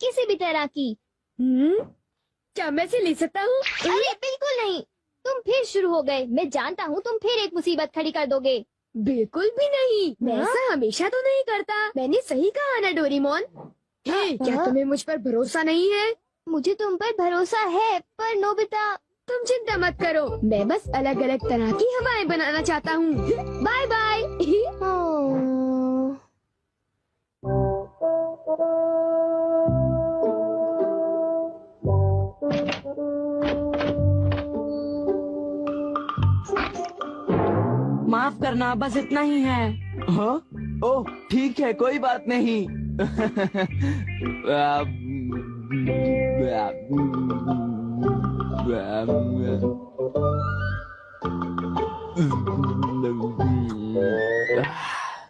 किसी भी तरह की। क्या मैं इसे ले सकता हूँ? अरे बिल्कुल नहीं, तुम फिर शुरू हो गए। मैं जानता हूँ तुम फिर एक मुसीबत खड़ी कर दोगे। बिल्कुल भी नहीं, मैं ऐसा हमेशा तो नहीं करता। मैंने सही कहा ना डोरेमोन। क्या तुम्हें मुझ पर भरोसा नहीं है? मुझे तुम पर भरोसा है, पर नोबिता। तुम चिंता मत करो, मैं बस अलग अलग तरह की हवाएं बनाना चाहता हूँ। Bye bye. माफ करना, बस इतना ही है। हाँ? ओह ठीक है, कोई बात नहीं।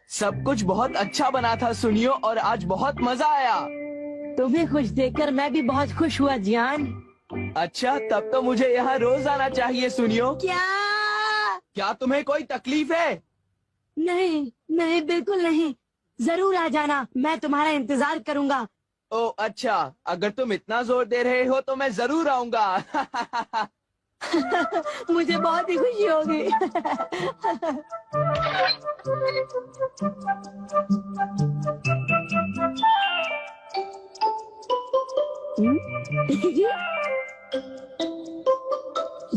सब कुछ बहुत अच्छा बना था सुनियो, और आज बहुत मजा आया। तुम्हें खुश देखकर मैं भी बहुत खुश हुआ जियान। अच्छा, तब तो मुझे यहाँ रोज आना चाहिए सुनियो। क्या तुम्हें कोई तकलीफ है? नहीं नहीं, बिल्कुल नहीं। जरूर आ जाना, मैं तुम्हारा इंतजार करूंगा। ओह अच्छा, अगर तुम इतना जोर दे रहे हो तो मैं जरूर आऊंगा। मुझे बहुत ही खुशी होगी।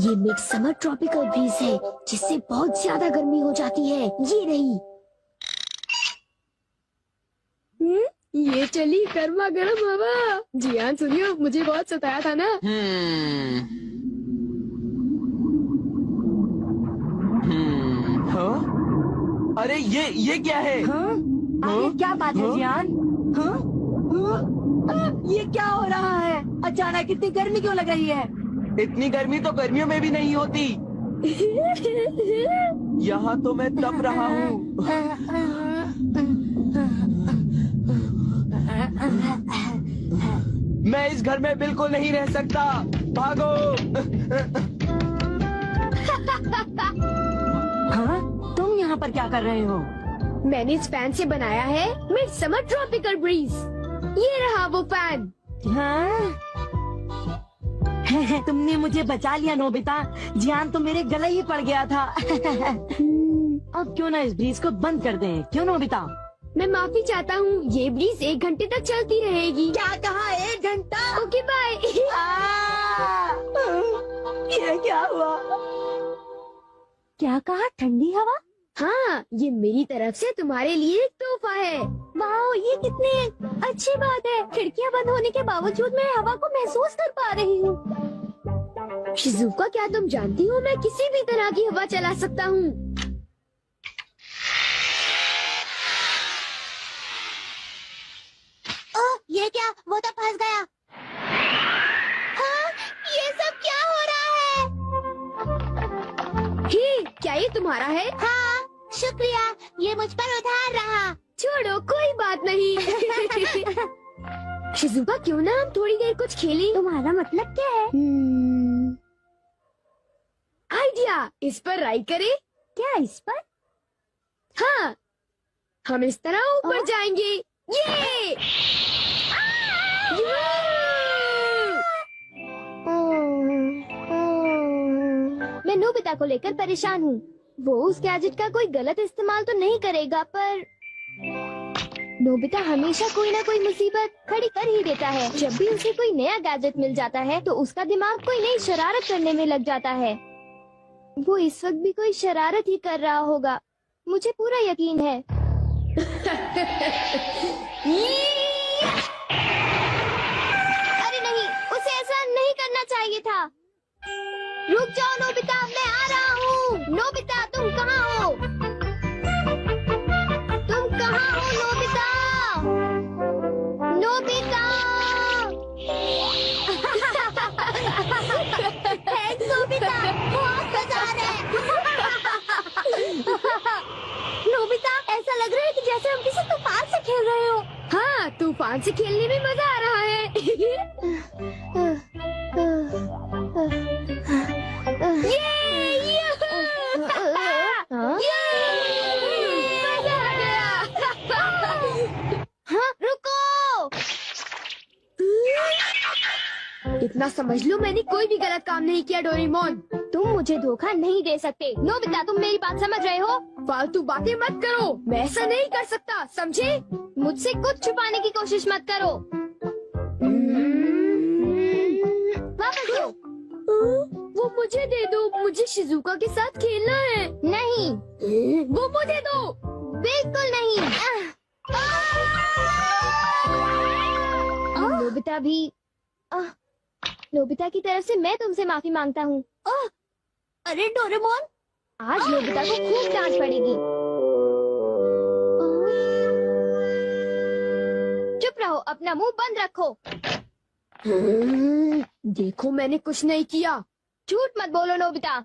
ये मिड समर ट्रॉपिकल ब्रीज है, जिससे बहुत ज्यादा गर्मी हो जाती है। ये रही। ये चली गर्मा गर्म हवा। जियान सुनियो, मुझे बहुत सताया था ना। हाँ? अरे ये क्या है? हाँ? आखिर क्या बात है जियान? हाँ? हाँ? ये क्या हो रहा है? अचानक इतनी गर्मी क्यों लग रही है? इतनी गर्मी तो गर्मियों में भी नहीं होती। यहाँ तो मैं तप रहा हूँ। मैं इस घर में बिल्कुल नहीं रह सकता। भागो। हाँ? तुम यहाँ पर क्या कर रहे हो? मैंने इस फैन से बनाया है मिड समर ट्रॉपिकल ब्रीज। ये रहा वो फैन। हाँ? तुमने मुझे बचा लिया नोबिता। जियान तो मेरे गले ही पड़ गया था। अब क्यों ना इस ब्रीज को बंद कर दें? क्यों नोबिता? मैं माफी चाहता हूँ, ये ब्रीज 1 घंटे तक चलती रहेगी। क्या कहा? 1 घंटा? Okay bye. ये क्या हुआ? क्या कहा? ठंडी हवा? हाँ, ये मेरी तरफ से तुम्हारे लिए एक तोहफा है। वाह, ये कितनी अच्छी बात है। खिड़कियाँ बंद होने के बावजूद मैं हवा को महसूस कर पा रही हूँ। शिजुका, क्या तुम जानती हो मैं किसी भी तरह की हवा चला सकता हूँ। ये क्या? वो तो फंस गया। हाँ, ये सब क्या हो रहा है? ही, क्या ये तुम्हारा है? हाँ, शुक्रिया। ये मुझ पर उधार रहा। छोड़ो, कोई बात नहीं। शिजुका, क्यों ना हम थोड़ी देर कुछ खेलें? तुम्हारा मतलब क्या है? आइडिया, इस पर राइड करें? क्या इस पर? हाँ, हम इस तरह ऊपर जाएंगे। ये मैं नोबिता को लेकर परेशान हूँ। वो उस गैजेट का कोई गलत इस्तेमाल तो नहीं करेगा, पर नोबिता हमेशा कोई ना कोई मुसीबत खड़ी कर ही देता है। जब भी उसे कोई नया गैजेट मिल जाता है तो उसका दिमाग कोई नई शरारत करने में लग जाता है। वो इस वक्त भी कोई शरारत ही कर रहा होगा, मुझे पूरा यकीन है। अरे नहीं, उसे ऐसा नहीं करना चाहिए था। रुक जाओ नोबिता, मैं आ रहा हूँ। नोबिता, तुम कहाँ हो? तुम कहाँ हो नोबिता? नोबिता! थैंक्स नोबिता, बहुत मजा आ रहा है। नोबिता, ऐसा लग रहा है कि जैसे हम किसी तूफान से खेल रहे हो। हाँ, तूफान से खेलने में मजा आ रहा है। हाँ, रुको। इतना समझ लो, मैंने कोई भी गलत काम नहीं किया डोरेमोन। तुम मुझे धोखा नहीं दे सकते। नोबिता, तुम मेरी बात समझ रहे हो? फालतू बातें मत करो, मैं ऐसा नहीं कर सकता, समझे? मुझसे कुछ छुपाने की कोशिश मत करो। वापस दो। वो मुझे दे दो, मुझे शिजुका के साथ खेलना है। नहीं, वो मुझे दो। बिल्कुल नहीं। नोबिता भी नोबिता की तरफ से मैं तुमसे माफी मांगता हूँ। अरे डोरेमोन, आज नोबिता को खूब डांट पड़ेगी। चुप रहो, अपना मुंह बंद रखो। देखो, मैंने कुछ नहीं किया। झूठ मत बोलो नोबिता।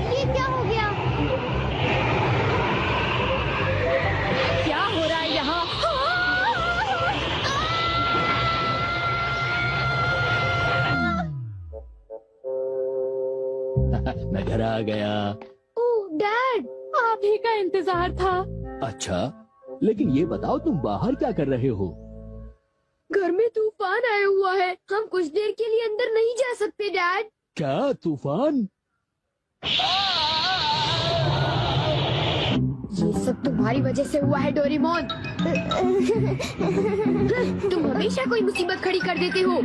ये क्या हो गया? क्या हो रहा है यहाँ? मैं घर आ गया। ओह डैड, आप ही का इंतजार था। अच्छा, लेकिन ये बताओ तुम बाहर क्या कर रहे हो? घर में तूफान आया हुआ है, हम कुछ देर के लिए अंदर नहीं जा सकते डैड। क्या तूफान? ये सब तुम्हारी वजह से हुआ है डोरेमोन। तुम हमेशा कोई मुसीबत खड़ी कर देते हो।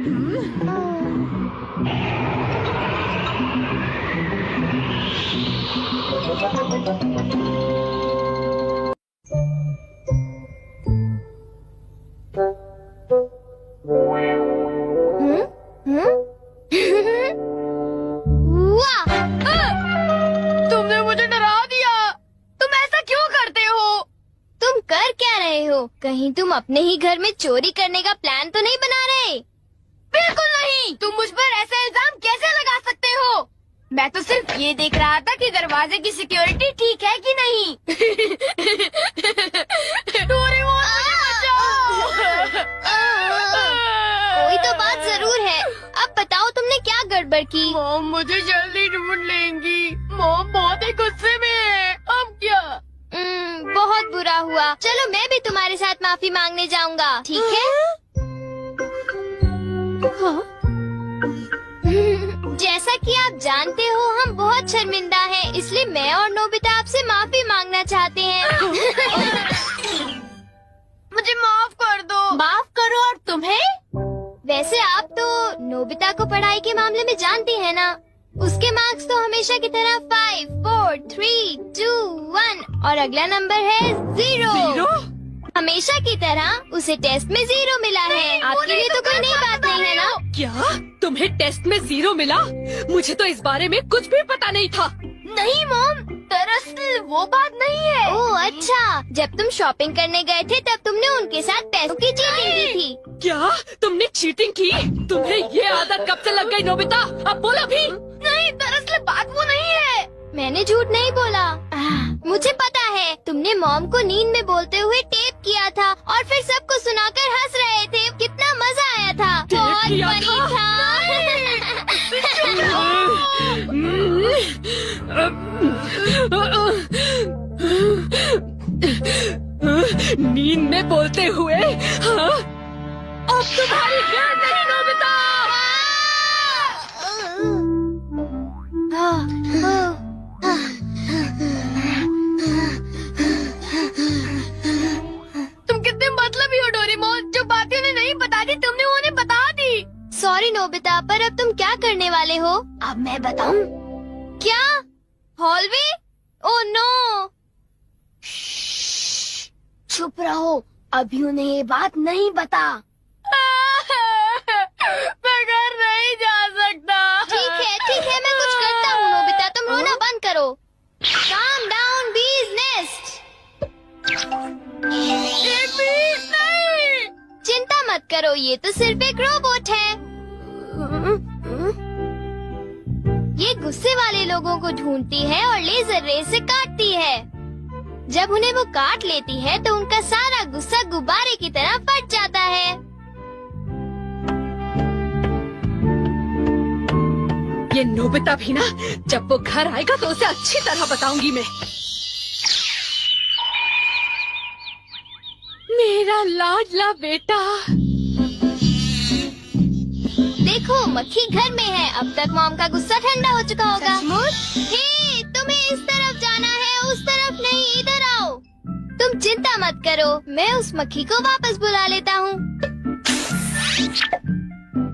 वाह! तुमने मुझे डरा दिया। तुम ऐसा क्यों करते हो? तुम कर क्या रहे हो? कहीं तुम अपने ही घर में चोरी करने का प्लान तो नहीं बना रहे? बिल्कुल नहीं। तुम मुझ पर ऐसा इल्जाम कैसे लगा सकते हो? मैं तो सिर्फ ये देख रहा था कि दरवाजे की सिक्योरिटी ठीक है कि नहीं। डोरेमोन, मुझे बचाओ। कोई तो बात जरूर है। अब बताओ तुमने क्या गड़बड़ की? मॉम मुझे जल्दी ढूंढ लेंगी। मॉम बहुत ही गुस्से में है। अब क्या? बहुत बुरा हुआ। चलो मैं भी तुम्हारे साथ माफी मांगने जाऊंगा, ठीक है? जैसा कि आप जानते हो, हम बहुत शर्मिंदा हैं, इसलिए मैं और नोबिता आपसे माफी मांगना चाहते हैं। मुझे माफ कर दो। माफ करो और तुम्हें? वैसे आप तो नोबिता को पढ़ाई के मामले में जानती हैं ना? उसके मार्क्स तो हमेशा की तरह 5, 4, 3, 2, 1 और अगला नंबर है 0। हमेशा की तरह उसे टेस्ट में 0 मिला है। आपके लिए तो कोई नई बात नहीं है ना? क्या तुम्हें टेस्ट में 0 मिला? मुझे तो इस बारे में कुछ भी पता नहीं था। नहीं मॉम, दरअसल वो बात नहीं है। ओह अच्छा, जब तुम शॉपिंग करने गए थे तब तुमने उनके साथ पैसों की चीटिंग की थी। क्या तुमने चीटिंग की? तुम्हें ये आदत कब से लग गई नोबिता? अब बोला भी। नहीं, दरअसल बात वो नहीं है। मैंने झूठ नहीं बोला। मुझे पता है, तुमने मॉम को नींद में बोलते हुए टेप किया था और फिर सबको सुनाकर हंस रहे थे। कितना मजा आया था। बहुत किया फनी था। नींद में बोलते हुए? हाँ? अब तुम्हारी खैर नहीं नोबिता। तुम कितने मतलबी हो डोरेमोन। जो बातें उन्हें नहीं बता दी तुमने उन्हें बता दी। सॉरी नोबिता, पर अब तुम क्या करने वाले हो? अब मैं बताऊं? क्या? हॉलवे? Oh no! चुप रहो, अभी उन्हें ये बात नहीं बता। मैं घर नहीं जा सकता। ठीक है, मैं कुछ करता हूँ नोबिता, तुम रोना बंद करो। Calm down, bee's nest. ये बीस नहीं। चिंता मत करो, ये तो सिर्फ एक रोबोट है। ये गुस्से वाले लोगों को ढूंढती है और लेजर रे से काटती है। जब उन्हें वो काट लेती है तो उनका सारा गुस्सा गुब्बारे की तरह फट जाता है। ये नोबिता भी ना, जब वो घर आएगा तो उसे अच्छी तरह बताऊंगी मैं। मेरा लाडला बेटा। देखो मक्खी घर में है। अब तक मॉम का गुस्सा ठंडा हो चुका होगा। हे, तुम्हें इस तरफ जाना है, उस तरफ नहीं, इधर आओ। तुम चिंता मत करो, मैं उस मक्खी को वापस बुला लेता हूँ।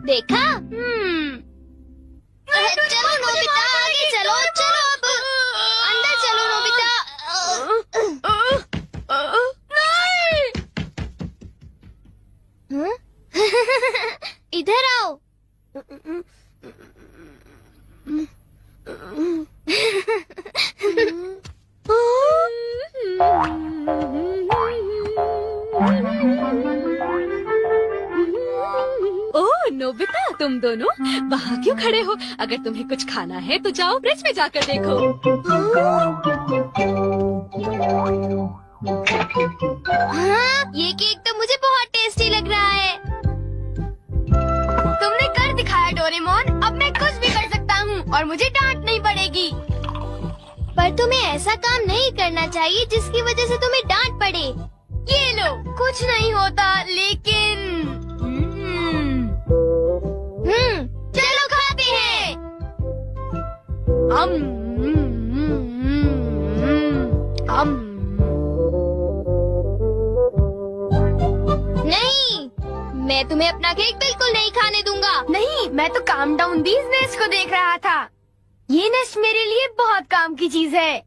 देखा? चलो नोबिता, आगे चलो, चलो अब अंदर चलो नोबिता। इधर आओ। ओह नोबिता, तुम दोनों वहाँ क्यों खड़े हो? अगर तुम्हें कुछ खाना है तो जाओ फ्रिज में जाकर देखो। हाँ, ये केक तो मुझे बहुत टेस्टी लग रहा है। तुमने कर दिखाया डोरेमोन, अब मैं कुछ भी कर सकता हूँ और मुझे डांट नहीं पड़ेगी। पर तुम्हें ऐसा काम नहीं करना चाहिए जिसकी वजह से तुम्हें डांट पड़े। ये लो, कुछ नहीं होता, लेकिन चलो खाते हैं। नहीं, मैं तुम्हें अपना केक बिल्कुल नहीं खाने दूंगा। नहीं, मैं तो काम डाउन दीज नेस्ट को देख रहा था। ये नेस्ट मेरे लिए बहुत काम की चीज है।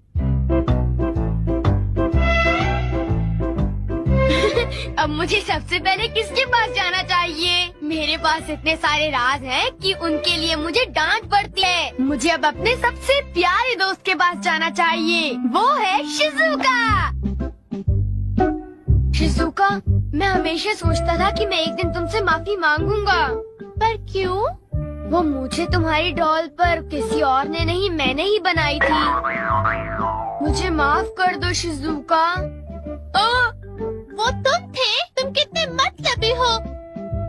अब मुझे सबसे पहले किसके पास जाना चाहिए? मेरे पास इतने सारे राज हैं कि उनके लिए मुझे डांट पड़ती है। मुझे अब अपने सबसे प्यारे दोस्त के पास जाना चाहिए। वो है शिजुका। शिजुका, मैं हमेशा सोचता था कि मैं एक दिन तुमसे माफी मांगूंगा, पर क्यों? वो मुझे तुम्हारी डॉल पर किसी और ने नहीं, मैंने ही बनाई थी। मुझे माफ कर दो शिजुका। वो तुम थे? तुम कितने मतलबी हो।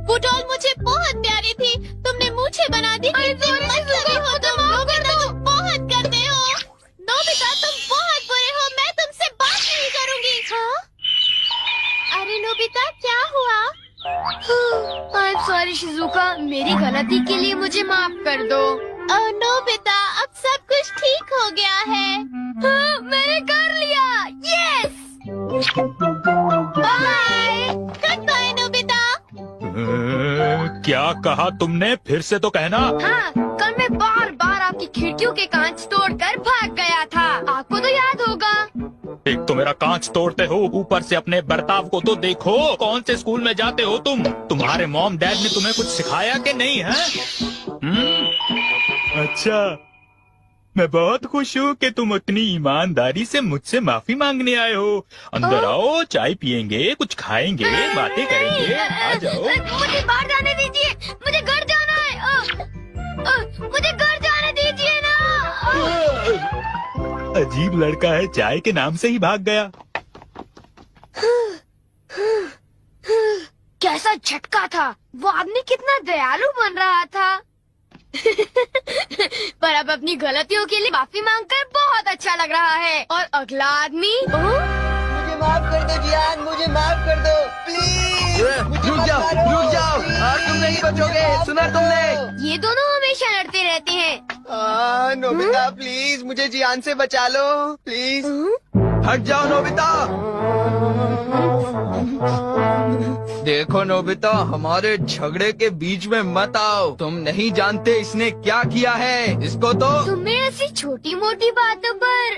वो डॉल मुझे बहुत प्यारी थी, तुमने मुझे बना दी। कितने मतलबी हो तुम। नोबिता, तुम बहुत करते हो। नोबिता, तुम बहुत बुरे हो, मैं तुमसे बात नहीं करूँगी। हाँ? अरे नोबिता, क्या हुआ? आई एम सॉरी शिजुका, मेरी गलती के लिए मुझे माफ कर दो। नोबिता, अब सब कुछ ठीक हो गया है। हाँ, मैंने कर लिया। Yes, bye. Goodbye Nobita. क्या कहा तुमने? फिर से तो कहना। हाँ, कल मैं बार बार आपकी खिड़कियों के कांच तोड़कर भाग गया था। आपको तो याद होगा। एक तो मेरा कांच तोड़ते हो, ऊपर से अपने बर्ताव को तो देखो। कौन से स्कूल में जाते हो तुम? तुम्हारे मॉम डैड ने तुम्हें कुछ सिखाया कि नहीं है? अच्छा, मैं बहुत खुश हूँ कि तुम उतनी ईमानदारी से मुझसे माफी मांगने आए हो। अंदर आओ, चाय पियेंगे, कुछ खाएंगे, बातें करेंगे। आ जाओ। मुझे बाहर जाने दीजिए, मुझे घर जाना है। मुझे घर जाने दीजिए ना। अजीब लड़का है, चाय के नाम से ही भाग गया। कैसा झटका था। वो आदमी कितना दयालु बन रहा था। पर अब अपनी गलतियों के लिए माफी मांगकर बहुत अच्छा लग रहा है। और अगला आदमी मुझे माफ कर दो जियान, मुझे माफ कर दो प्लीज। रुक जाओ, तुम नहीं बचोगे, सुना तुमने? ये दोनों हमेशा लड़ते रहते हैं। नोबिता प्लीज मुझे जियान से बचा लो प्लीज। हट जाओ नोबिता। देखो नोबिता, हमारे झगड़े के बीच में मत आओ। तुम नहीं जानते इसने क्या किया है। इसको तो तुम्हें ऐसी छोटी मोटी बातों पर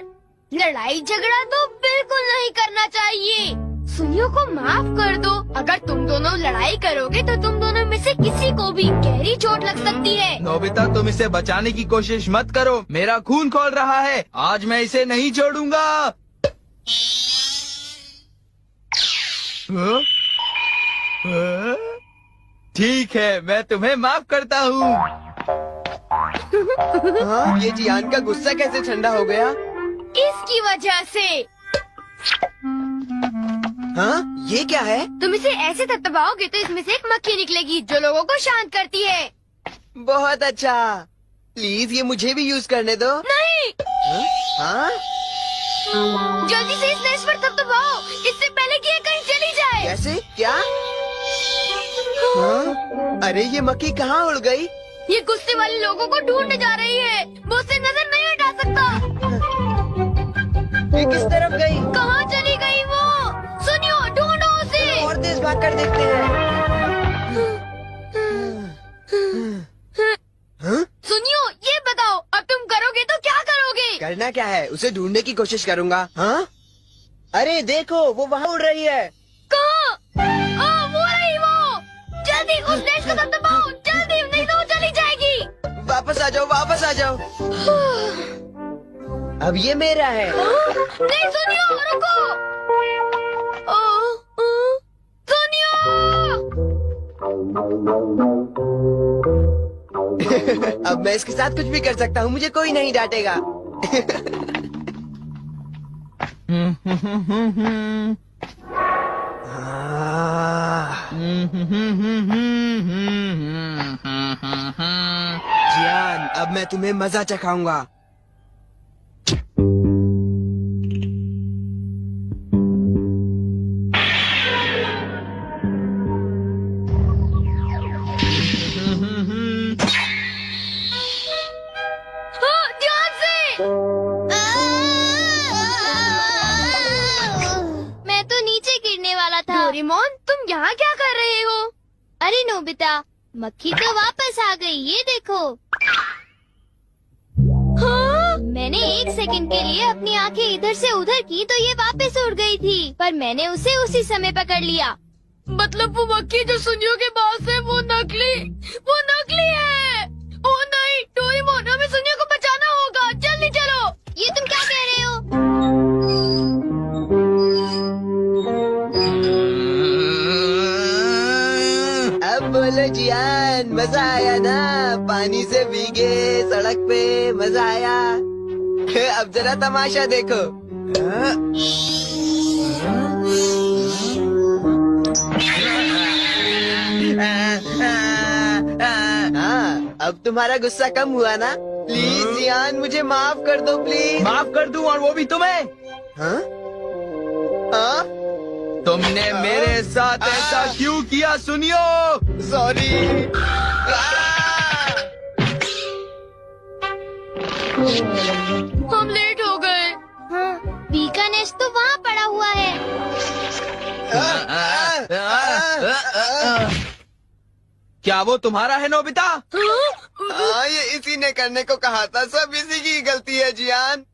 लड़ाई झगड़ा तो बिल्कुल नहीं करना चाहिए। सुनियो को माफ कर दो। अगर तुम दोनों लड़ाई करोगे तो तुम दोनों में से किसी को भी गहरी चोट लग सकती है। नोबिता, तुम इसे बचाने की कोशिश मत करो। मेरा खून खौल रहा है, आज मैं इसे नहीं छोड़ूंगा। ठीक है, मैं तुम्हें माफ करता हूँ। ये जियान का गुस्सा कैसे ठंडा हो गया? किसकी वजह से? हाँ, ये क्या है? तुम इसे ऐसे थपथपाओगे तो इसमें से एक मक्खी निकलेगी जो लोगों को शांत करती है। बहुत अच्छा। प्लीज ये मुझे भी यूज करने दो। नहीं, हाँ? जल्दी से इस स्लैश पर दबाओ, इससे पहले कि ये कहीं चली जाए। कैसे? क्या? हाँ? अरे ये मक्खी कहाँ उड़ गई? ये गुस्से वाले लोगों को ढूंढने जा रही है। वो उससे नजर नहीं हटा सकता। ये किस तरफ गई? कहाँ चली गई वो? सुनियो, ढूंढो उसे। और तेज भाग कर देखते हैं। हाँ? सुनियो, ये बताओ, अब तुम करोगे तो क्या करोगे? करना क्या है? उसे ढूंढने की कोशिश करूँगा। हाँ? अरे देखो, वो वहाँ उड़ रही है। कहाँ? वो रही वो। जल्दी उस स्लैश को दबाओ, जल्दी, नहीं तो वो चली जाएगी। वापस आ जाओ, वापस आ जाओ। अब ये मेरा है। नहीं, सुनियो, रुको। सुनियो। अब मैं इसके साथ कुछ भी कर सकता हूँ, मुझे कोई नहीं डांटेगा। जियान, अब मैं तुम्हें मजा चखाऊंगा। ध्यान से। मैं तो नीचे गिरने वाला था। डोरेमोन, तुम यहाँ क्या कर रहे हो? अरे नोबिता, मक्खी तो वापस आ गई, ये देखो। हाँ? मैंने 1 सेकंड के लिए अपनी आंखें इधर से उधर की तो ये वापस उड़ गई थी, पर मैंने उसे उसी समय पकड़ लिया। मतलब वो मक्खी जो सुनियो के पास है वो नकली है। ओ नहीं, डोरेमोन, हमें सुनियो को बचाना होगा, जल्दी चलो। ये तुम क्या कह रहे हो? अब बोलो जियान, मजा आया ना? पानी से भीगे सड़क पे, मजा आया। अब जरा तमाशा देखो। हाँ, अब तुम्हारा गुस्सा कम हुआ ना? प्लीज जियान, मुझे माफ कर दो प्लीज। माफ कर दूं, और वो भी तुम्हें? हाँ? हाँ? तुमने मेरे साथ ऐसा क्यों किया सुनियो? सॉरी। हम लेट हो गए। हाँ, बी का नेस्ट तो वहाँ पड़ा हुआ है। क्या वो तुम्हारा है नोबिता? हाँ, ये इसी ने करने को कहा था, सब इसी की गलती है जियान।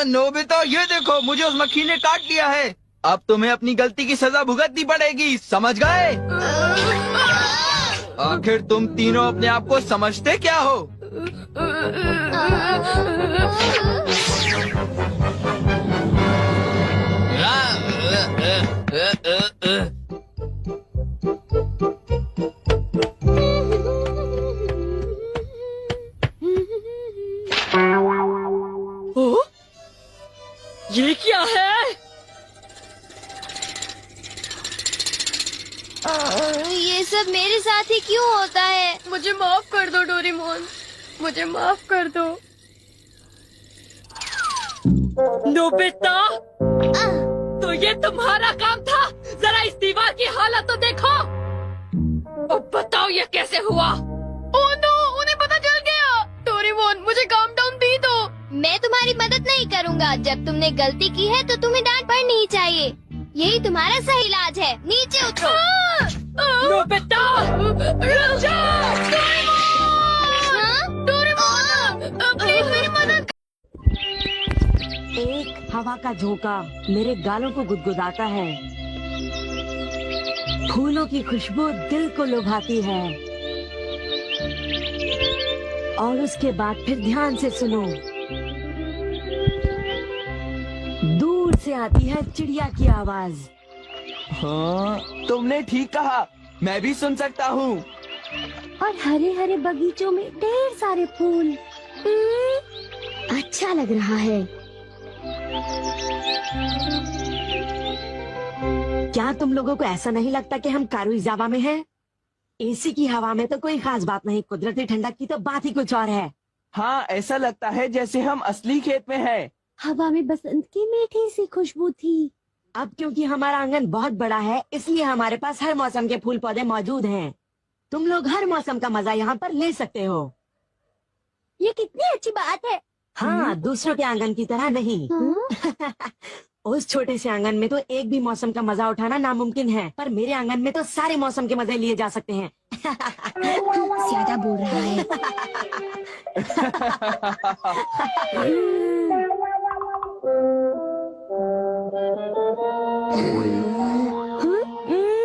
नोबिता, ये देखो, मुझे उस मक्खी ने काट लिया है। अब तुम्हें अपनी गलती की सजा भुगतनी पड़ेगी, समझ गए? आखिर तुम तीनों अपने आप को समझते क्या हो? ये क्या है? ये सब मेरे साथ ही क्यों होता है? मुझे माफ कर दो डोरेमोन, मुझे माफ कर दो। नोबिता, तो ये तुम्हारा काम था? जरा इस दीवार की हालत तो देखो। अब बताओ ये कैसे हुआ? ओह नो, उन्हें पता चल गया। डोरेमोन, मुझे काम डाउन दी दो। मैं तुम्हारी मदद नहीं करूँगा। जब तुमने गलती की है तो तुम्हें डांट पड़नी ही चाहिए। यही तुम्हारा सही इलाज है। नीचे उतरो। नोबिता, रुक जाओ। प्लीज मेरी मदद। एक हवा का झोंका मेरे गालों को गुदगुदाता है। फूलों की खुशबू दिल को लुभाती है। और उसके बाद फिर ध्यान से सुनो, दूर से आती है चिड़िया की आवाज। हाँ, तुमने ठीक कहा, मैं भी सुन सकता हूँ। और हरे हरे बगीचों में ढेर सारे फूल। अच्छा लग रहा है। क्या तुम लोगों को ऐसा नहीं लगता कि हम कारुइजावा में हैं? एसी की हवा में तो कोई खास बात नहीं, कुदरती ठंडक की तो बात ही कुछ और है। हाँ, ऐसा लगता है जैसे हम असली खेत में हैं। हवा में बसंत की मीठी सी खुशबू थी। अब क्योंकि हमारा आंगन बहुत बड़ा है, इसलिए हमारे पास हर मौसम के फूल पौधे मौजूद हैं। तुम लोग हर मौसम का मजा यहाँ पर ले सकते हो। ये कितनी अच्छी बात है। हाँ, दूसरों के आंगन की तरह नहीं। हाँ? उस छोटे से आंगन में तो एक भी मौसम का मजा उठाना नामुमकिन है, पर मेरे आंगन में तो सारे मौसम के मजे लिए जा सकते हैं। ज्यादा बोल रहा है।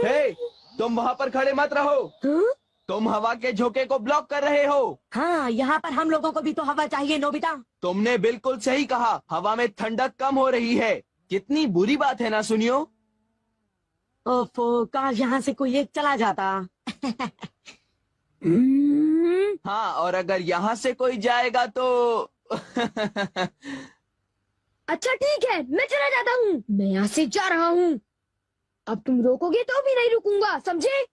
हे, तुम वहाँ पर खड़े मत रहो। तुम हवा के झोंके को ब्लॉक कर रहे हो। हाँ, यहाँ पर हम लोगों को भी तो हवा चाहिए नोबिता। तुमने बिल्कुल सही कहा, हवा में ठंडक कम हो रही है। कितनी बुरी बात है ना सुनियो। ओफो, काश यहाँ से कोई एक चला जाता। हाँ, और अगर यहाँ से कोई जाएगा तो अच्छा ठीक है, मैं चला जाता हूँ। मैं यहाँ से जा रहा हूँ। अब तुम रोकोगे तो भी नहीं रुकूंगा, समझे?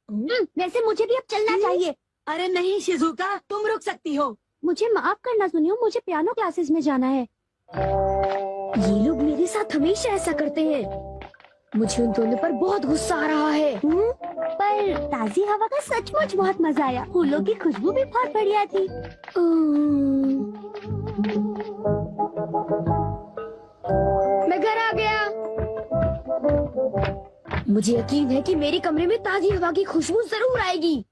वैसे मुझे भी अब चलना चाहिए। अरे नहीं शिजुका, तुम रुक सकती हो। मुझे माफ करना सुनियो, मुझे पियानो क्लासेस में जाना है। ये लोग मेरे साथ हमेशा ऐसा करते हैं। मुझे उन दोनों पर बहुत गुस्सा आ रहा है। पर ताजी हवा का सचमुच बहुत मजा आया। फूलों की खुशबू भी बहुत बढ़िया थी। मैं घर आ गया। मुझे यकीन है कि मेरे कमरे में ताजी हवा की खुशबू जरूर आएगी।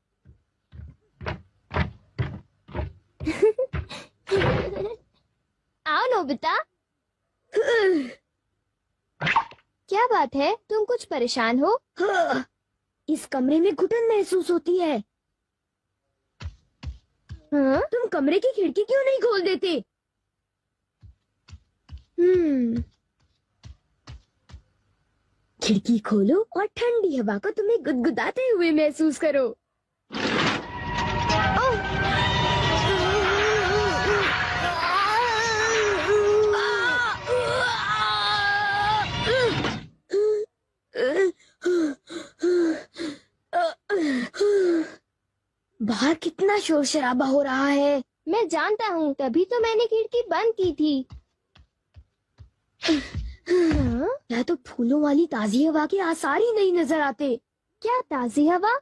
आओ नोबिता। क्या बात है, तुम कुछ परेशान हो? इस कमरे में घुटन महसूस होती है। हाँ? तुम कमरे की खिड़की क्यों नहीं खोल देते? खिड़की खोलो और ठंडी हवा को तुम्हें गुदगुदाते हुए महसूस करो। बाहर कितना शोर शराबा हो रहा है। मैं जानता हूँ, तभी तो मैंने खिड़की बंद की थी। क्या तो फूलों वाली ताजी हवा के आसार ही नहीं नजर आते। क्या ताजी हवा?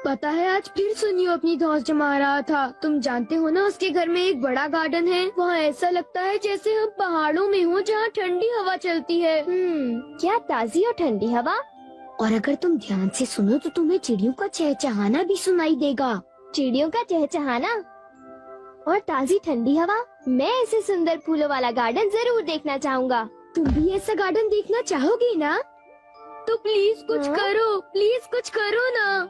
पता है, आज फिर सुनियो अपनी दोस्त जमा रहा था। तुम जानते हो ना, उसके घर में एक बड़ा गार्डन है। वहाँ ऐसा लगता है जैसे हम पहाड़ों में हो, जहाँ ठंडी हवा चलती है। क्या ताजी और ठंडी हवा? और अगर तुम ध्यान से सुनो तो तुम्हें चिड़ियों का चहचहाना भी सुनाई देगा। चिड़ियों का चहचहाना और ताजी ठंडी हवा। मैं ऐसे सुंदर फूलों वाला गार्डन जरूर देखना चाहूँगा। तुम भी ऐसा गार्डन देखना चाहोगी ना? तो प्लीज कुछ करो, प्लीज कुछ करो ना।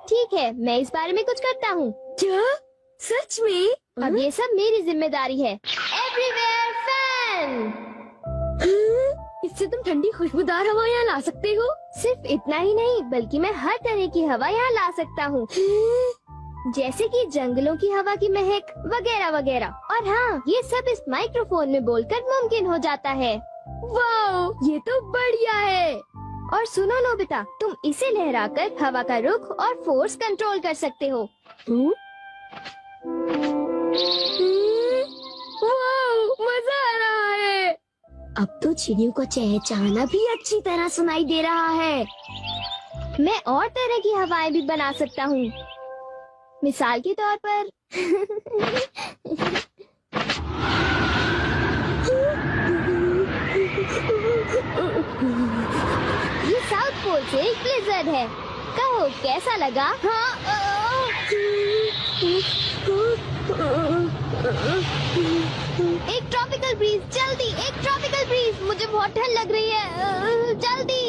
ठीक है, मैं इस बारे में कुछ करता हूँ। क्या? सच में? अब ये सब मेरी जिम्मेदारी है। Everywhere fan. इससे तुम ठंडी खुशबूदार हवा यहाँ ला सकते हो? सिर्फ इतना ही नहीं, बल्कि मैं हर तरह की हवा यहाँ ला सकता हूँ। जैसे कि जंगलों की हवा की महक वगैरह वगैरह। और हाँ, ये सब इस माइक्रोफोन में बोलकर मुमकिन हो जाता है। वाह, ये तो बढ़िया है। और सुनो नोबिता, तुम इसे लहराकर हवा का रुख और फोर्स कंट्रोल कर सकते हो। वाह, मजा आ रहा है। अब तो चिड़ियों का चहचहाना भी अच्छी तरह सुनाई दे रहा है। मैं और तरह की हवाएं भी बना सकता हूँ। मिसाल के तौर पर ये साउथ पोल से एक ब्लिज़र्ड है। कहो कैसा लगा? एक ट्रॉपिकल ब्रीज, जल्दी एक ट्रॉपिकल ब्रीज। मुझे बहुत ठंड लग रही है, जल्दी।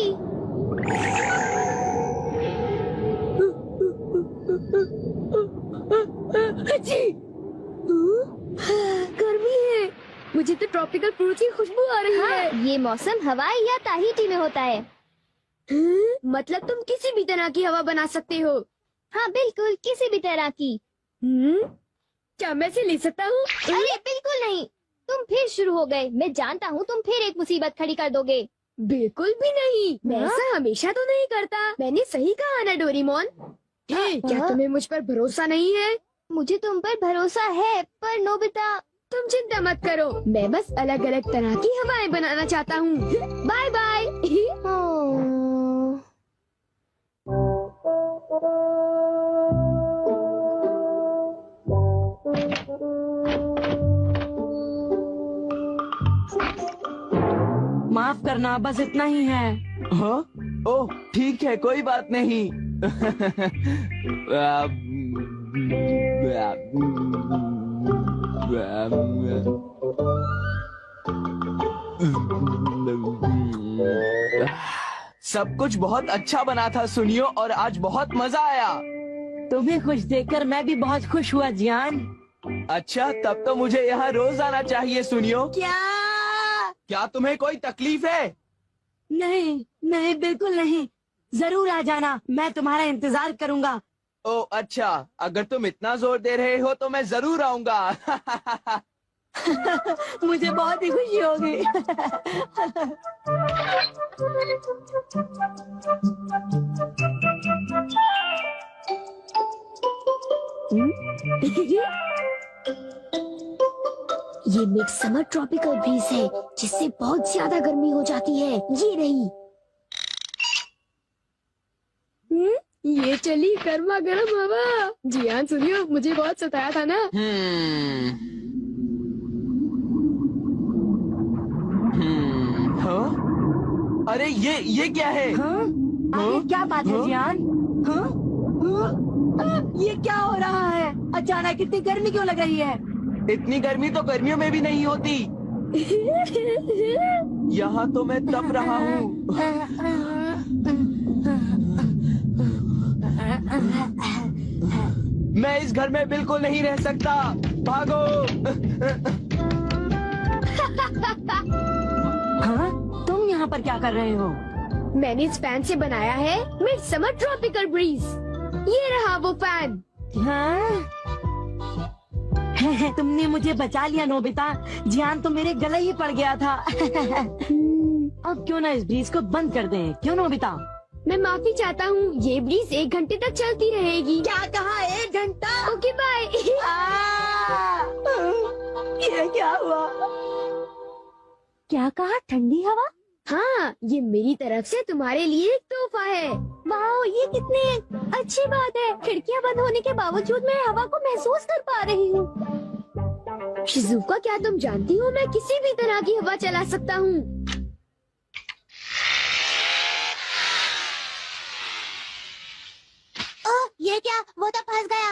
गर्मी है। मुझे तो ट्रॉपिकल फ्रूट की खुशबू आ रही है। ये मौसम हवाई या ताहिती में होता है। मतलब तुम किसी भी तरह की हवा बना सकते हो? हाँ बिल्कुल, किसी भी तरह की। क्या मैं इसे ले सकता हूँ? अरे बिल्कुल नहीं, तुम फिर शुरू हो गए। मैं जानता हूँ तुम फिर एक मुसीबत खड़ी कर दोगे। बिल्कुल भी नहीं। मैं ऐसा हमेशा तो नहीं करता। मैंने सही कहा ना डोरेमोन। क्या तुम्हें मुझ पर भरोसा नहीं है? मुझे तुम पर भरोसा है, पर नोबिता तुम चिंता मत करो। मैं बस अलग अलग तरह की हवाएं बनाना चाहता हूँ। Bye bye. माफ करना, बस इतना ही है। हाँ? ओह ठीक है, कोई बात नहीं। सब कुछ बहुत अच्छा बना था सुनियो, और आज बहुत मजा आया। तुम्हें खुश देखकर मैं भी बहुत खुश हुआ जियान। अच्छा, तब तो मुझे यहाँ रोज आना चाहिए सुनियो। क्या तुम्हें कोई तकलीफ है? नहीं नहीं, बिल्कुल नहीं। जरूर आ जाना, मैं तुम्हारा इंतजार करूंगा। ओह अच्छा, अगर तुम इतना जोर दे रहे हो तो मैं जरूर आऊंगा। मुझे बहुत ही खुशी होगी। ये मिड समर ट्रॉपिकल ब्रीज है, जिससे बहुत ज्यादा गर्मी हो जाती है। ये रही। ये चली गर्मा गर्म हवा। जियान सुनियो, मुझे बहुत सताया था ना। हाँ? अरे ये क्या है? हाँ? आगे क्या बात है जियान? हाँ? हाँ? ये क्या हो रहा है? अचानक इतनी गर्मी क्यों लग रही है? इतनी गर्मी तो गर्मियों में भी नहीं होती। यहाँ तो मैं तप रहा हूँ। मैं इस घर में बिल्कुल नहीं रह सकता। भागो। हाँ? तुम यहाँ पर क्या कर रहे हो? मैंने इस फैन से बनाया है मिड समर ट्रॉपिकल ब्रीज। ये रहा वो फैन। हाँ? तुमने मुझे बचा लिया नोबिता। जियान तो मेरे गले ही पड़ गया था। अब क्यों ना इस ब्रीज को बंद कर दें? क्यों नोबिता? मैं माफी चाहता हूँ। ये ब्रीज 1 घंटे तक चलती रहेगी। क्या कहा? 1 घंटा? Okay bye. ये क्या हुआ? क्या कहा? ठंडी हवा? हाँ, ये मेरी तरफ से तुम्हारे लिए एक तोहफा है। वाओ, ये कितनी अच्छी बात है। खिड़कियाँ बंद होने के बावजूद मैं हवा को महसूस कर पा रही हूँ। शिजुका, क्या तुम जानती हो मैं किसी भी तरह की हवा चला सकता हूँ। ये क्या? वो तो फंस गया।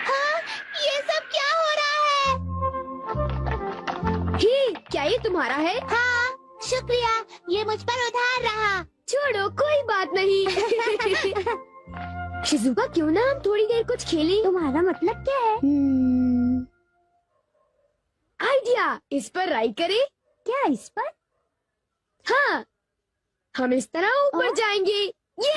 हाँ, ये सब क्या हो रहा है? ही, क्या ये तुम्हारा है? हाँ, शुक्रिया। ये मुझ पर उधार रहा। छोड़ो, कोई बात नहीं। शिजुका, क्यों ना हम थोड़ी देर कुछ खेलें? तुम्हारा मतलब क्या है? आइडिया, इस पर राई करें? क्या इस पर? हाँ, हम इस तरह ऊपर जाएंगे। ये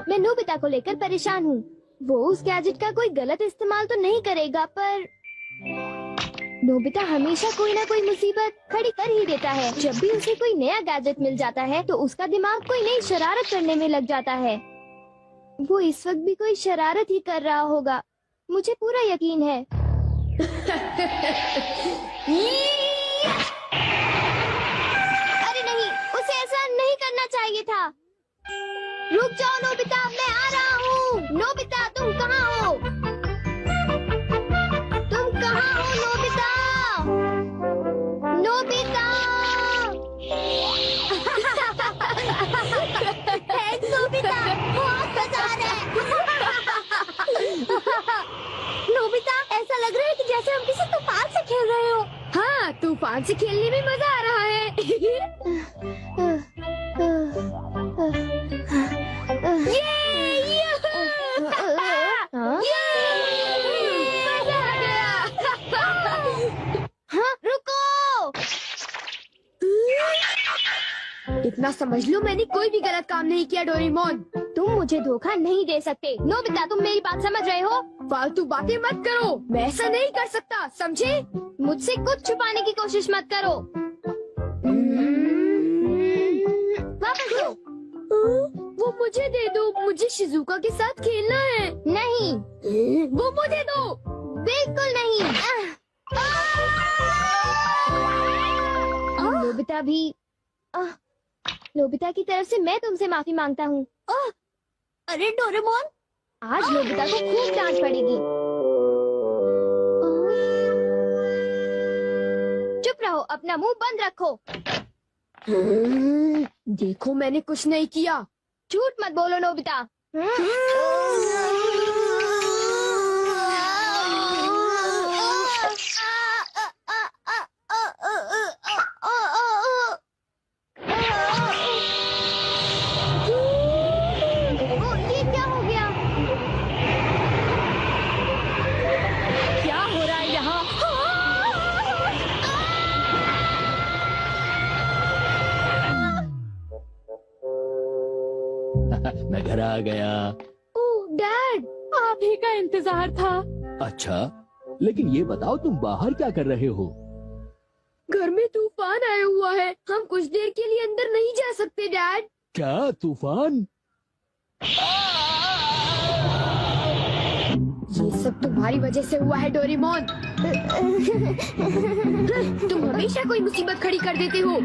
मैं नोबिता को लेकर परेशान हूँ। वो उस गैजेट का कोई गलत इस्तेमाल तो नहीं करेगा, पर नोबिता हमेशा कोई ना कोई मुसीबत खड़ी कर ही देता है। जब भी उसे कोई नया गैजेट मिल जाता है तो उसका दिमाग कोई नई शरारत करने में लग जाता है। वो इस वक्त भी कोई शरारत ही कर रहा होगा, मुझे पूरा यकीन है। अरे नहीं, उसे ऐसा नहीं करना चाहिए था। रुक जाओ नोबिता, मैं आ रहा हूँ। नोबिता, तुम कहाँ हो? तुम कहाँ हो नोबिता? नोबिता! नोबिता, बहुत मजा आ रहा है। नोबिता, ऐसा लग रहा है कि जैसे हम किसी तूफान से खेल रहे हो। हाँ, तूफान से खेलने में मजा आ रहा है। हाँ, रुको। इतना समझ लो, मैंने कोई भी गलत काम नहीं किया डोरेमोन। तुम मुझे धोखा नहीं दे सकते। नोबिता, तुम मेरी बात समझ रहे हो? फालतू बातें मत करो, मैं ऐसा नहीं कर सकता, समझे? मुझसे कुछ छुपाने की कोशिश मत करो। वापस दो। वो मुझे दे दो, मुझे शिजुका के साथ खेलना है। नहीं, वो मुझे दो। बिल्कुल नहीं। नोबिता भी नोबिता की तरफ से मैं तुमसे माफी मांगता हूँ। अरे डोरेमोन, आज नोबिता को खूब डांट पड़ेगी। चुप रहो, अपना मुंह बंद रखो। देखो मैंने कुछ नहीं किया। झूठ मत बोलो नोबिता। ये क्या हो गया? क्या हो रहा है यहाँ? मैं घर आ गया। ओह डैड, आप ही का इंतजार था। अच्छा, लेकिन ये बताओ तुम बाहर क्या कर रहे हो? घर में तूफान आया हुआ है, हम कुछ देर के लिए अंदर नहीं जा सकते डैड। क्या तूफान? ये सब तुम्हारी वजह से हुआ है डोरेमोन। तुम हमेशा कोई मुसीबत खड़ी कर देते हो।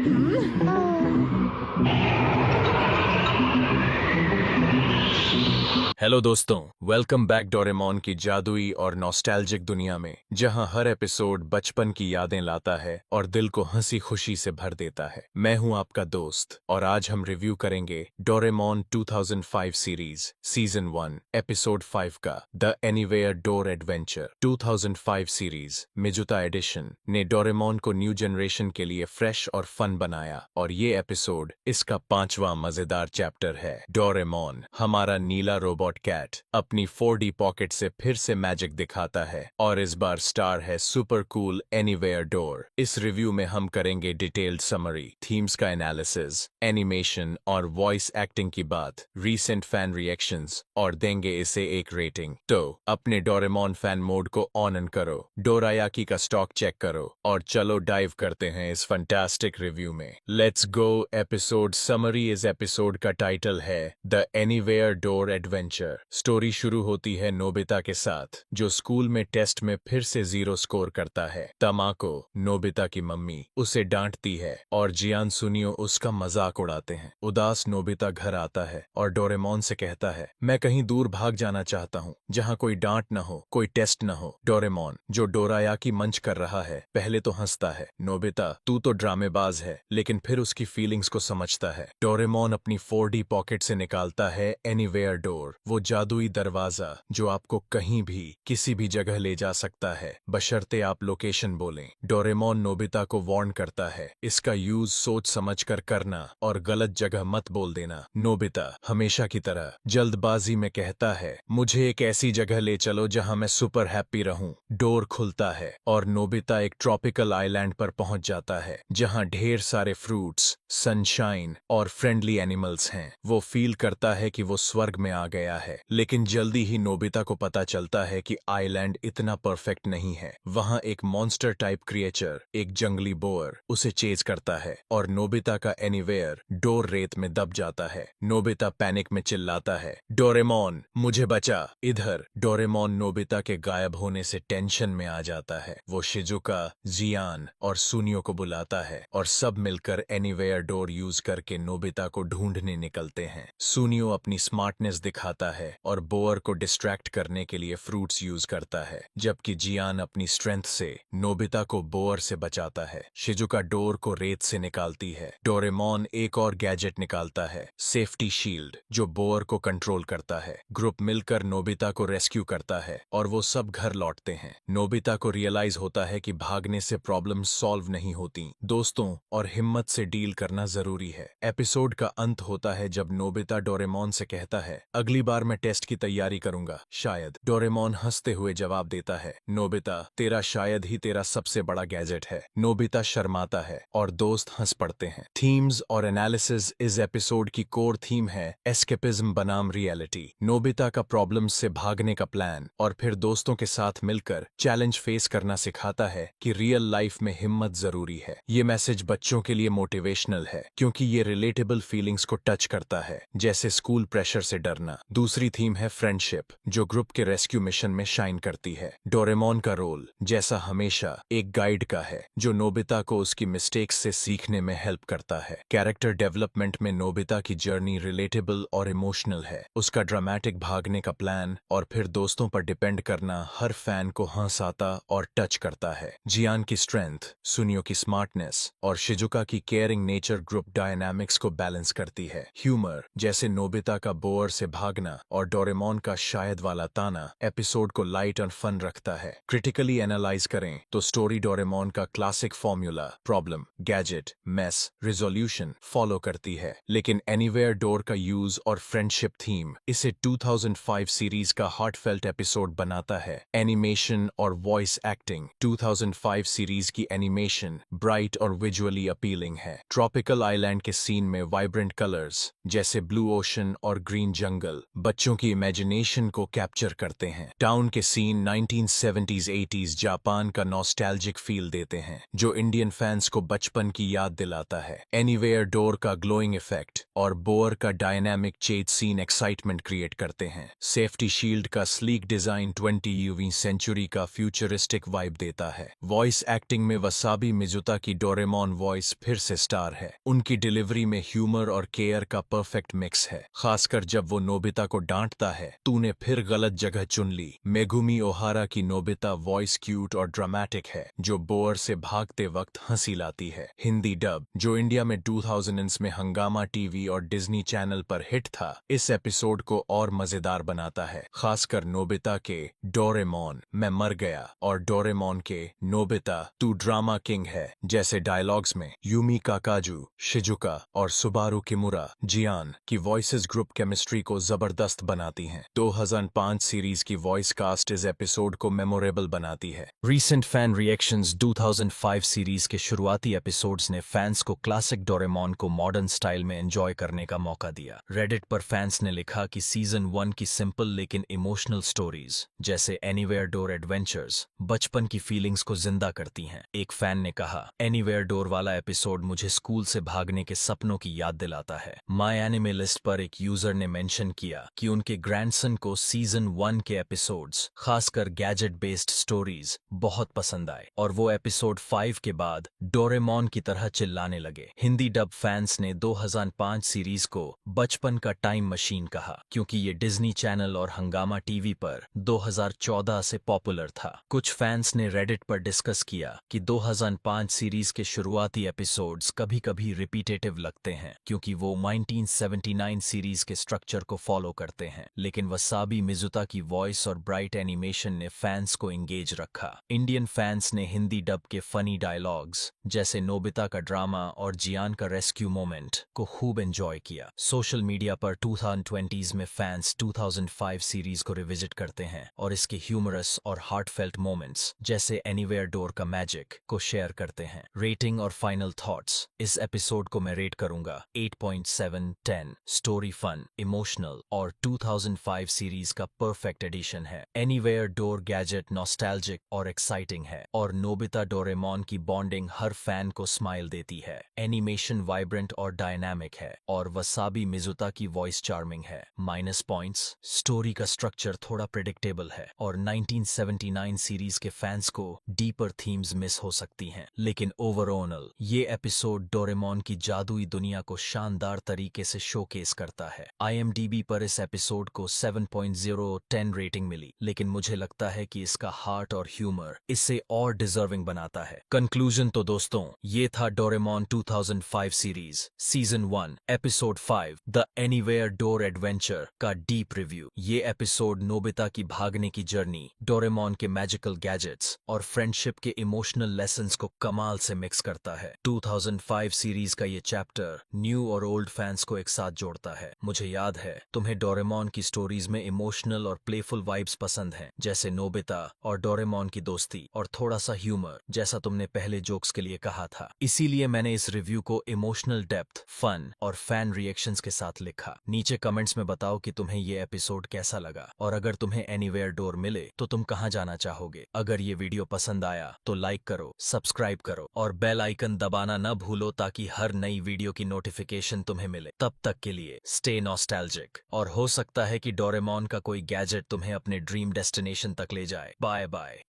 हेलो दोस्तों, वेलकम बैक डोरेमोन की जादुई और नॉस्टैल्जिक दुनिया में, जहां हर एपिसोड बचपन की यादें लाता है और दिल को हंसी खुशी से भर देता है। मैं हूं आपका दोस्त और आज हम रिव्यू करेंगे डोरेमोन 2005 सीरीज सीजन 1 एपिसोड 5 का the anywhere door adventure. 2005 series Mizuta edition ने डोरेमोन को न्यू जनरेशन के लिए फ्रेश और फन बनाया और ये एपिसोड इसका 5वां मजेदार चैप्टर है। डोरेमोन, हमारा नीला रोबोट कैट, अपनी 4D पॉकेट से फिर से मैजिक दिखाता है और इस बार स्टार है सुपर कूल एनीवेयर डोर। इस रिव्यू में हम करेंगे डिटेल्ड समरी, थीम्स का एनालिसिस, एनिमेशन और वॉइस एक्टिंग की बात, रीसेंट फैन रिएक्शंस और देंगे इसे एक रेटिंग। तो अपने डोरेमोन फैन मोड को ऑन करो, डोरायाकी का स्टॉक चेक करो और चलो डाइव करते हैं इस फैंटास्टिक रिव्यू में। Let's go. Episode summary. इस एपिसोड का टाइटल है the anywhere door adventure. Story शुरू होती है नोबिता के साथ, जो स्कूल में टेस्ट में फिर से 0 स्कोर करता है। तमाको, नोबिता की मम्मी, उसे डांटती है और जियान सुनियो उसका मजाक उड़ाते हैं। उदास नोबिता घर आता है और डोरेमोन से कहता है, मैं कहीं दूर भाग जाना चाहता हूँ जहाँ कोई डांट न हो, कोई टेस्ट न हो। डोरेमोन, जो डोरायाकी मंच कर रहा है, पहले तो हंसता है। नोबिता, तू तो ड्रामेबाज है, लेकिन फिर उसकी फीलिंग्स को समझता है। डोरेमोन अपनी 4D पॉकेट से निकालता है एनीवेयर डोर, वो जादुई दरवाजा जो आपको कहीं भी किसी भी जगह ले जा सकता है, बशर्ते आप लोकेशन बोलें। डोरेमोन नोबिता को वार्न करता है, इसका यूज सोच समझकर करना और गलत जगह मत बोल देना। नोबिता हमेशा की तरह जल्दबाजी में कहता है, मुझे एक ऐसी जगह ले चलो जहां मैं सुपर हैप्पी रहूं। डोर खुलता है और नोबिता एक ट्रॉपिकल आइलैंड पर पहुंच जाता है जहां ढेर सारे फ्रूट्स, सनशाइन और फ्रेंडली एनिमल्स हैं। वो फील करता है कि वो स्वर्ग में आ गया है, लेकिन जल्दी ही नोबिता को पता चलता है कि आइलैंड इतना परफेक्ट नहीं है। वहां एक मॉन्स्टर टाइप क्रिएचर, एक जंगली बोअर, उसे चेज करता है और नोबिता का एनीवेयर डोर रेत में दब जाता है। नोबिता पैनिक में चिल्लाता है, डोरेमोन मुझे बचा। इधर डोरेमोन नोबिता के गायब होने से टेंशन में आ जाता है। वो शिजुका, जियान और सुनियो को बुलाता है और सब मिलकर एनीवेयर डोर यूज करके नोबिता को ढूंढने निकलते हैं। सुनियो अपनी स्मार्टनेस दिखाता है और बोअर को डिस्ट्रैक्ट करने के लिए फ्रूट्स यूज करता है, जबकि जियान अपनी स्ट्रेंथ से नोबिता को बोअर से बचाता है। शिजुका डोर को रेत से निकालती है। डोरेमोन एक और गैजेट निकालता है, सेफ्टी शील्ड, जो बोअर को कंट्रोल करता है। ग्रुप मिलकर नोबिता को रेस्क्यू करता है और वो सब घर लौटते हैं। नोबिता को रियलाइज होता है कि भागने से प्रॉब्लम सॉल्व नहीं होती, दोस्तों और हिम्मत से डील करना जरूरी है। एपिसोड का अंत होता है जब नोबिता डोरेमोन से कहता है, अगली बार मैं टेस्ट की तैयारी करूंगा शायद। डोरेमोन हंसते हुए जवाब देता है, नोबिता तेरा शायद ही तेरा सबसे बड़ा गैजेट है। नोबिता शर्माता है और दोस्त हंस पड़ते हैं। थीम्स और एनालिसिस इस एपिसोड की कोर थीम है एस्केपिज्म बनाम रियलिटी। नोबिता का प्रॉब्लम से भागने का प्लान और फिर दोस्तों के साथ मिलकर चैलेंज फेस करना सिखाता है कि रियल लाइफ में हिम्मत जरूरी है। ये मैसेज बच्चों के लिए मोटिवेशनल है क्योंकि ये रिलेटेबल फीलिंग्स को टच करता है, जैसे स्कूल प्रेशर से डरना। दूसरी थीम है फ्रेंडशिप, जो ग्रुप के रेस्क्यू मिशन में शाइन करती है। डोरेमोन का रोल जैसा हमेशा एक गाइड का है, जो नोबिता को उसकी मिस्टेक्स से सीखने में हेल्प करता है। कैरेक्टर डेवलपमेंट में नोबिता की जर्नी रिलेटेबल और इमोशनल है। उसका ड्रामेटिक भागने का प्लान और फिर दोस्तों पर डिपेंड करना हर फैन को हंसाता और टच करता है। जियान की स्ट्रेंथ, सुनियो की स्मार्टनेस और शिजुका की केयरिंग नेचर ग्रुप डायनामिक्स को बैलेंस करती है। ह्यूमर जैसे नोबिता का बोअर से भागना और डोरेमोन का शायद वाला ताना एपिसोड को लाइट और फन रखता है। क्रिटिकली एनालाइज करें तो स्टोरी डोरेमोन का classic formula problem, gadget, mess, resolution follow करती है, लेकिन एनीवेयर डोर का यूज और फ्रेंडशिप थीम इसे 2005 सीरीज का हार्टफेल्ट एपिसोड बनाता है। एनिमेशन और वॉइस एक्टिंग 2005 सीरीज की एनिमेशन ब्राइट और विजुअली अपीलिंग है। ट्रॉपिकल आइलैंड के सीन में वाइब्रेंट कलर्स जैसे ब्लू ओशन और ग्रीन जंगल बच्चों की इमेजिनेशन को कैप्चर करते हैं। टाउन के सीन 1970s-80s जापान का नॉस्टैल्जिक फील देते हैं, जो इंडियन फैंस को बचपन की याद दिलाता है। एनीवेयर डोर का ग्लोइंग इफेक्ट और बोअर का dynamic chase scene excitement create करते हैं। सेफ्टी शील्ड का स्लीक डिजाइन 20वीं सेंचुरी का फ्यूचरिस्टिक वाइब देता है। वॉइस एक्टिंग में वसाबी मिजुता की डोरेमोन वॉइस फिर से स्टार है। उनकी डिलीवरी में ह्यूमर और केयर का परफेक्ट मिक्स है, खासकर जब वो नोबिता को डांटता है, तूने फिर गलत जगह चुन ली। मेगुमी ओहारा की नोबिता वॉइस क्यूट और ड्रामेटिक है, जो बोअर से भागते वक्त हंसी लाती है। हिंदी डब, जो इंडिया में 2000s में हंगामा टीवी और डिज्नी चैनल पर हिट था, इस एपिसोड को और मजेदार बनाता है, खासकर नोबिता के डोरेमोन मैं मर गया और डोरेमोन के नोबिता तू ड्रामा किंग है जैसे डायलॉग्स में। यूमी काकाजू, शिजुका और सुबारू किमुरा जियान की वॉइसेस ग्रुप केमिस्ट्री को जबरदस्त बनाती हैं। 2005 सीरीज की वॉइस कास्ट इस एपिसोड को मेमोरेबल बनाती है। रीसेंट फैन रिएक्शंस 2005 सीरीज के शुरुआती एपिसोड्स ने फैंस को क्लासिक डोरेमोन को मॉडर्न स्टाइल में एंजॉय करने का मौका दिया। रेडिट पर फैंस ने लिखा कि सीजन 1 की सिंपल लेकिन इमोशनल स्टोरीज जैसे एनीवेयर डोर एडवेंचर्स बचपन की फीलिंग्स को जिंदा करती हैं। एक फैन ने कहा, एनीवेयर डोर वाला एपिसोड मुझे स्कूल से भागने के सपनों की याद दिलाता है। माय एनिमे लिस्ट पर एक यूजर ने मेंशन किया कि उनके ग्रैंडसन को सीजन 1 के एपिसोड्स, खासकर गैजेट बेस्ड स्टोरीज बहुत पसंद आए और वो एपिसोड 5 के बाद डोरेमोन की तरह चिल्लाने लगे। हिंदी डब फैंस ने 2005 सीरीज को बचपन का टाइम मशीन कहा, क्योंकि ये डिज्नी चैनल और हंगामा टीवी पर 2014 से पॉपुलर था। कुछ फैंस ने रेडिट पर डिस्कस किया कि 2005 सीरीज के शुरुआती एपिसोड्स कभी-कभी रिपीटेटिव लगते हैं, क्योंकि वो 1979 सीरीज के स्ट्रक्चर को फॉलो करते हैं, लेकिन वसाबी मिजुता की वॉइस और ब्राइट एनिमेशन ने फैंस को एंगेज रखा। इंडियन फैंस ने हिंदी डब के फनी डायलॉग्स जैसे नोबिता का ड्रामा और जियान का रेस्क्यू मोमेंट को खूब एंजॉय किया। सोशल मीडिया पर 2020s में फैंस 2005 सीरीज को रिविजिट करते हैं और इसके ह्यूमरस और हार्टफेल्ट मोमेंट्स जैसे एनीवेयर डोर का मैजिक को शेयर करते हैं। रेटिंग और फाइनल थॉट्स, इस एपिसोड को मैं रेट करूंगा 8.7/10। स्टोरी फन, इमोशनल और 2005 सीरीज का परफेक्ट एडिशन है। एनीवेयर डोर गैजेट नॉस्टैल्जिक और एक्साइटिंग है और नोबिता डोरेमोन की बॉन्डिंग हर फैन को स्माइल देती है। एनिमेशन वाइब्रेंट और डायनामिक है और वसाबी मिजुता की वॉइस चार्मिंग है। माइनस पॉइंट्स, स्टोरी का स्ट्रक्चर थोड़ा प्रेडिक्टेबल है और 1979 सीरीज के फैंस को डीपर थीम्स मिस हो सकती हैं, लेकिन ओवरऑल ये एपिसोड डोरेमोन की जादुई दुनिया को शानदार तरीके से शोकेस करता है। IMDb पर इस एपिसोड को 7.0/10 रेटिंग मिली, लेकिन मुझे लगता है कि इसका हार्ट और ह्यूमर इसे और डिजर्विंग बनाता है। कंक्लूजन तो दोस्तों, ये था Doraemon 2005 series season 1 episode 5 the anywhere door adventure का डीप रिव्यू। ये एपिसोड नोबिता की भागने की जर्नी, डोरेमोन के मैजिकल गैजेट्स और फ्रेंडशिप के इमोशनल लेसन्स को कमाल से मिक्स करता है। 2005 सीरीज का ये चैप्टर न्यू और ओल्ड फैंस को एक साथ जोड़ता है। मुझे याद है तुम्हें डोरेमोन की स्टोरीज में इमोशनल और प्लेफुल वाइब्स पसंद हैं, जैसे नोबिता और डोरेमोन की दोस्ती और थोड़ा सा ह्यूमर, जैसा तुमने पहले जोक्स के लिए कहा था। इसीलिए मैंने इस रिव्यू को इमोशनल डेप्थ, फन और फैन रिएक्शंस के साथ लिखा। नीचे कमेंट्स में बताओ कि तुम्हें ये एपिसोड कैसा लगा, और अगर तुम्हें एनीवेयर डोर मिले तो तुम कहाँ जाना चाहोगे। अगर ये वीडियो पसंद आया तो लाइक करो, सब्सक्राइब करो और बेल आइकन दबाना न भूलो ताकि हर नई वीडियो की नोटिफिकेशन तुम्हें मिले। तब तक के लिए स्टे नॉस्टैल्जिक, और हो सकता है कि डोरेमोन का कोई गैजेट तुम्हें अपने ड्रीम डेस्टिनेशन तक ले जाए। Bye bye.